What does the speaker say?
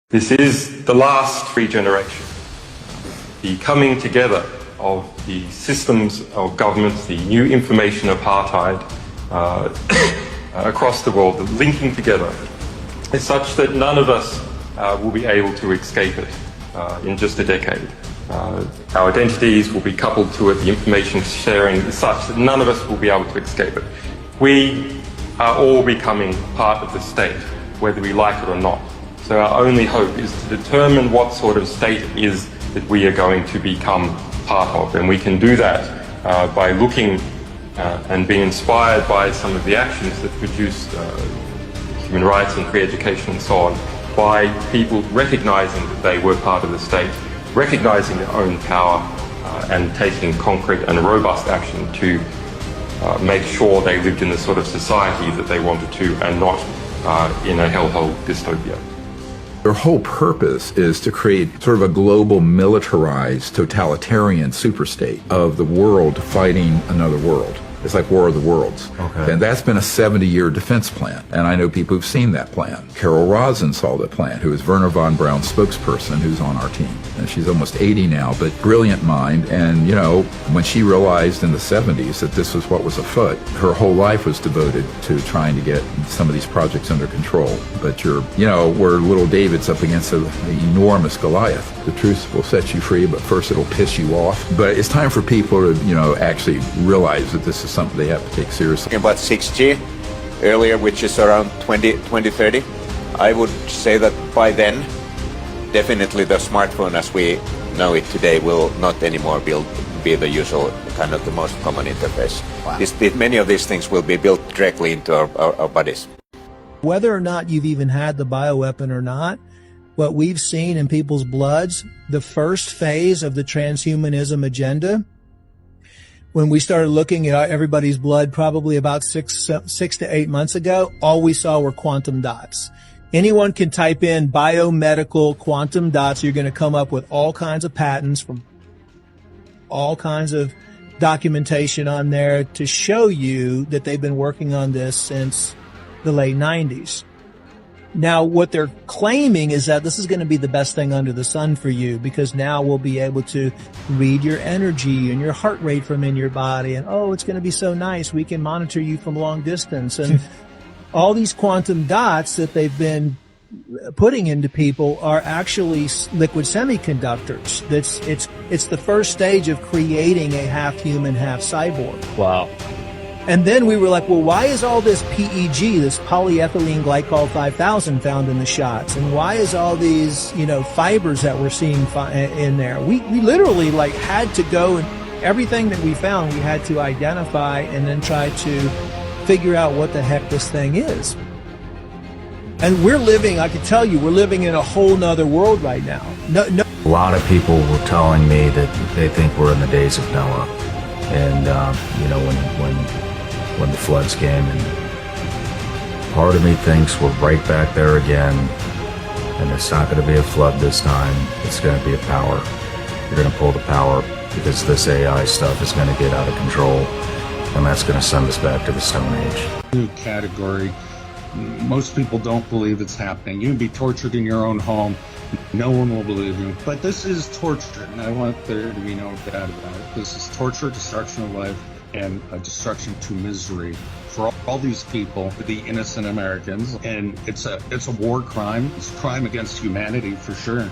This is the last regeneration, the coming together of the systems of governments, the new information apartheid across the world, the linking together is such that none of us will be able to escape it in just a decade. Our identities will be coupled to it, the information sharing is such that none of us will be able to escape it. We are all becoming part of the state, whether we like it or not. So our only hope is to determine what sort of state it is that we are going to become part of. And we can do that by looking and being inspired by some of the actions that produced human rights and free education and so on, by people recognizing that they were part of the state, recognizing their own power and taking concrete and robust action to make sure they lived in the sort of society that they wanted to and not in a hellhole dystopia. Their whole purpose is to create sort of a global militarized totalitarian superstate of the world fighting another world. It's like War of the Worlds. Okay. And that's been a 70-year defense plan. And I know people who've seen that plan. Carol Rosin saw the plan, who is Werner von Braun's spokesperson, who's on our team. And she's almost 80 now, but brilliant mind. And, you know, when she realized in the 70s that this was what was afoot, her whole life was devoted to trying to get some of these projects under control. But where little David's up against an enormous Goliath. The truth will set you free, but first it'll piss you off. But it's time for people to, actually realize that this is something they have to take seriously. About 6G earlier, which is around 2030, I would say that by then, definitely the smartphone as we know it today will not anymore be the usual kind of the most common interface. Wow. Many of these things will be built directly into our bodies. Whether or not you've even had the bioweapon or not, what we've seen in people's bloods, the first phase of the transhumanism agenda, when we started looking at everybody's blood probably about six to 8 months ago, all we saw were quantum dots. Anyone can type in biomedical quantum dots. You're going to come up with all kinds of patents from all kinds of documentation on there to show you that they've been working on this since the late 90s. Now, what they're claiming is that this is going to be the best thing under the sun for you, because now we'll be able to read your energy and your heart rate from in your body. And, it's going to be so nice. We can monitor you from long distance. And all these quantum dots that they've been putting into people are actually liquid semiconductors. It's the first stage of creating a half human, half cyborg. Wow. And then we were like, well, why is all this PEG, this polyethylene glycol 5000 found in the shots? And why is all these, fibers that we're seeing in there? We literally had to go, and everything that we found, we had to identify and then try to figure out what the heck this thing is. And I can tell you, we're living in a whole nother world right now. No. A lot of people were telling me that they think we're in the days of Noah. And, when the floods came, and part of me thinks we're right back there again, and it's not going to be a flood this time. It's going to be a power. You're going to pull the power, because this AI stuff is going to get out of control, and that's going to send us back to the Stone Age. New category. Most people don't believe it's happening. You can be tortured in your own home. No one will believe you. But this is torture, and I want there to be no doubt about it. This is torture, destruction of life, and a destruction to misery for all these people, the innocent Americans. And it's a war crime. It's a crime against humanity for sure.